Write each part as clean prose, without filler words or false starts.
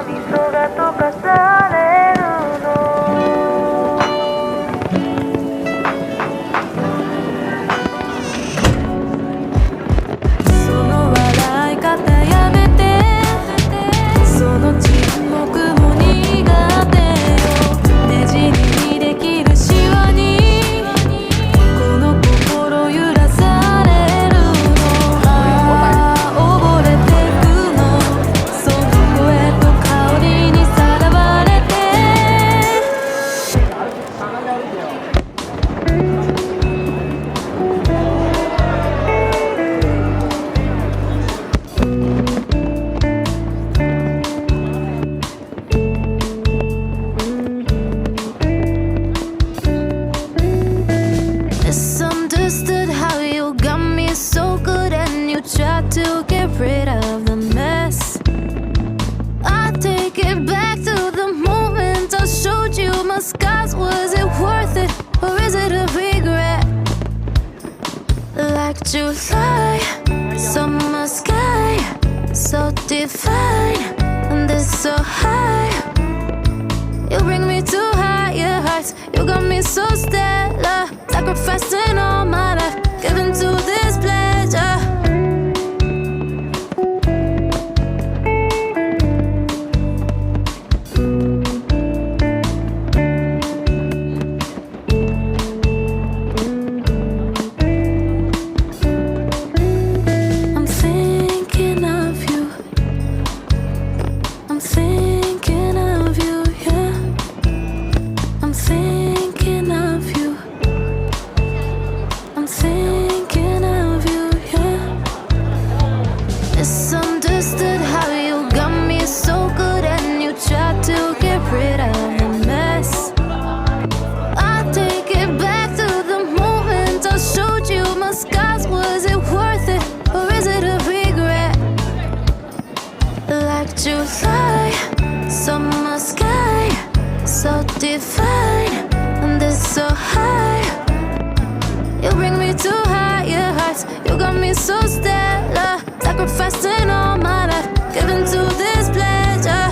味噌が溶かされるのその笑い方やめてその沈黙も苦手よねじにできるシワにこの心揺らされるの溺れてくのその声と香りにさらわれてMisunderstood how you got me so good and you tried to get rid of the mess. I take it back to the moment I showed you my scars. Was it worth it or is it a regret? Like July, summer sky, so divine and it's so high. You bring me to higher heights. You got me so stellar. Sacrificing all my life, giving to this pleasure. I'm thinking of you. I'm thinking of you, yeah. I'm thinking of you. I'm thinking of you, yeah. Misunderstood how you got me so good and you tried to get rid of the mess. I take it back to the moment I showed you my scars. Was it worth it or is it a regret? Like July, summer sky, so divine and it's so high. You bring me to higher heights. You got me so stellar. Sacrificing all my life, giving to this pleasure.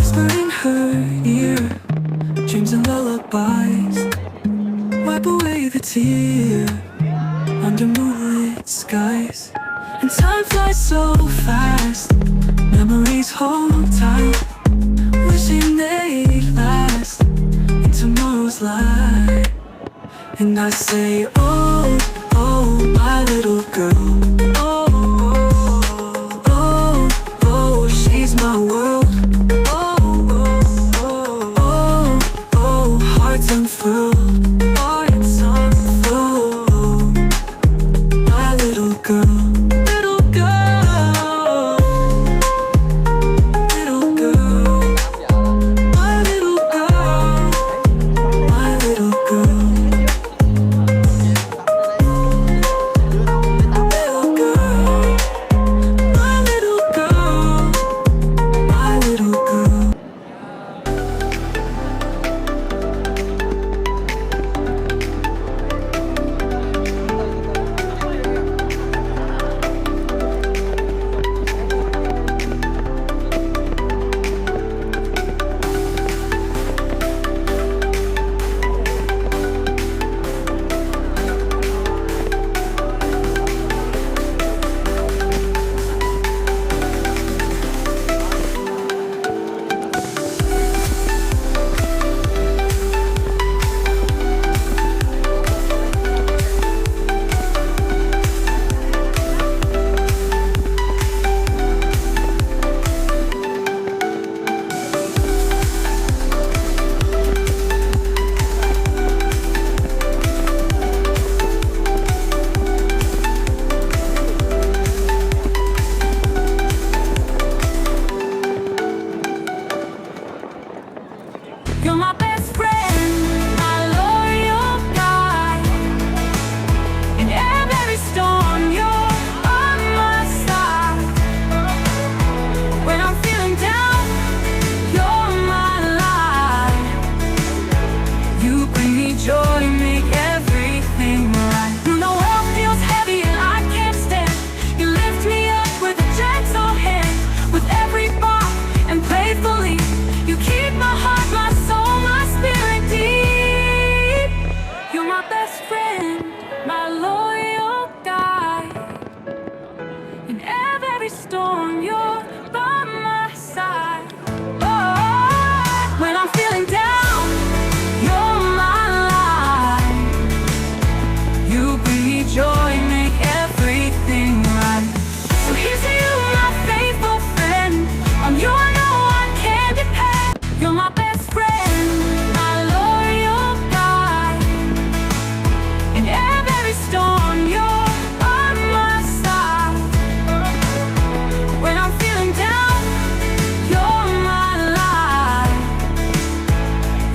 whisper in her ear, dreams and lullabies. Wipe away the tear under moonlit skies. And time flies so fast, memories hold tight, wishing they'd last in tomorrow's light. And I say, oh, oh, my little girl. Oh, oh, oh, oh, she's my world. Oh, oh, oh, oh, oh, hearts unfurled, hearts unfurled. My little girl. You're my best friend, my loyal guide. In every storm, you're on my side. When I'm feeling down, you're my light. You bring me joy, make everything right. When the world feels heavy and I can't stand, you lift me up with a gentle hand. With every bar and playfully, you keep my heart, my soul, my spirit deep. You're my best friend, my loyal guide. In every storm, you're by my side. Oh, when I'm feeling down, you're my light. You bring me joy, make everything right. So here's to you, my faithful friend. I'm you, I know I can depend. You're my best friend, my loyal guide. In every storm, you're on my side. When I'm feeling down, you're my light.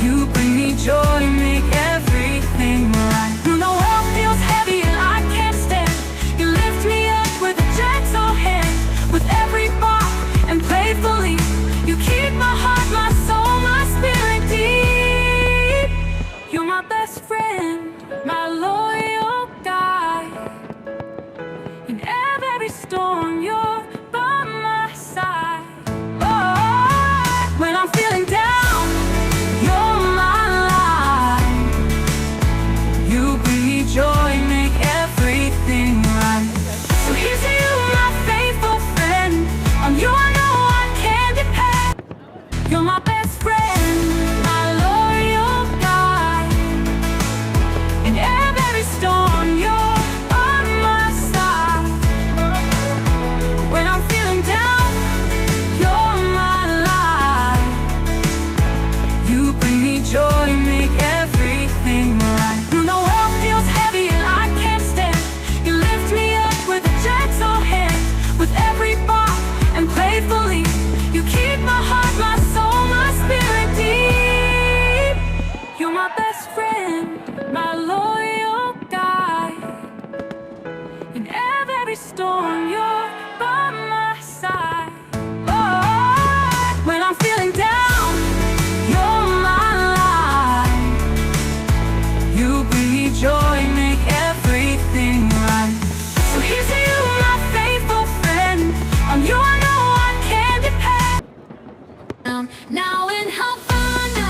You bring me joy, make everything right. When the world feels heavy and I can't stand, you lift me up with a gentle hand. With every bar and playfully, you keep my heart, my soul, my spirit deep. You're my best friend, my loyal guide. In every storm, you're by my side. Oh, when I'm feeling down, you're my light. You bring me joy, make everything right. So here's to you, my faithful friend. I'm you, I know I can depend. You're my best friend, my loyal guide. In every storm, you're on my side. When I'm feeling down, you're my light. You bring me joy, make everything right. When the world feels heavy and I can't stand, you lift me up with a gentle hand. With every bar and playfully, you keep my heart, my soul, my spirit deep. You're my best friend, my loyal guide. In every storm, you're by my side. Oh, when I'm feeling down, you're my light. You bring me joy, make everything right. So here's to you, my faithful friend. I'm you, I know I can depend. song. Now in Havana,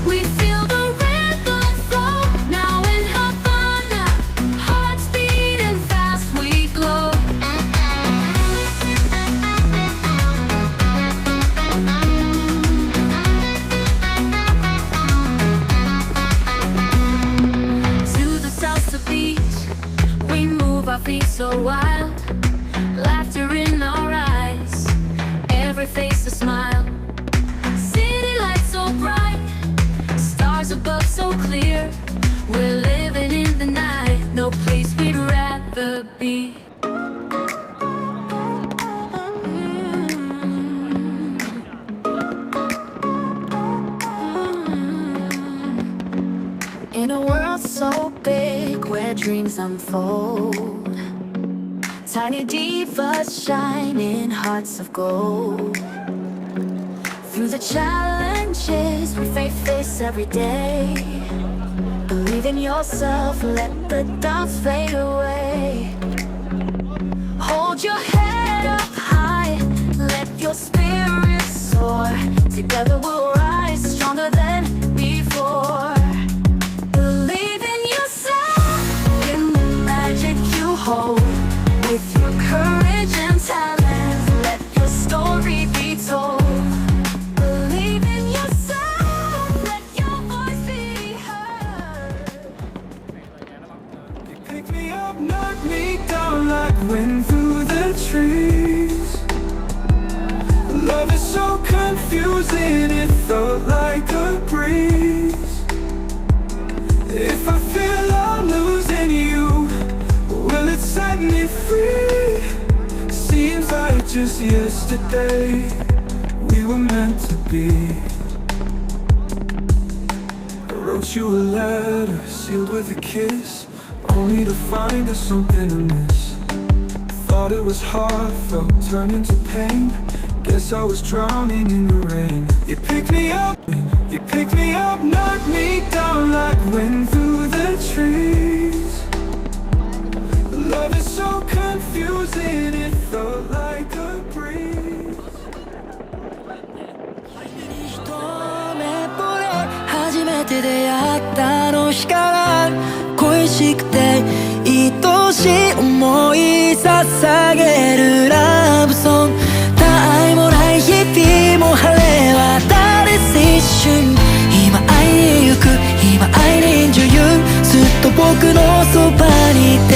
we feel the rhythm flow. Now in Havana, hearts beating fast, we glow. To the salsa beat, we move our feet so wild. Laughter in our eyes, every face a smile. City lights so bright, stars above so clear. We're living in the night, no place we'd rather be. In a world so big where dreams unfold, tiny divas shine in hearts of gold. Through the challenges we face every day, believe in yourself, let the doubts fade away. Hold your head up high, let your spirit soar. Together we'll rise stronger than before. Believe in yourself, in the magic you hold. With your courage and talent, let your story be told. Believe in yourself, let your voice be heard. You pick me up, knock me down like wind through the trees. Love is so confusing, it felt like a breeze. If I feel I'm losing you, will it set me free? Seems like just yesterday we were meant to be. I wrote you a letter sealed with a kiss, only to find there's something amiss. Thought it was heartfelt, turned into pain. Guess I was drowning in the rain. You picked me up, knocked me down like wind through the trees. Love is so confusing, it felt like a breeze. 一目惚れ初めて出会ったあの日から恋しくて愛しい思い捧げるラブソング。他愛もない日々も晴れ渡る一瞬。今会いに行く、今会いに女優ずっと僕のそばにいて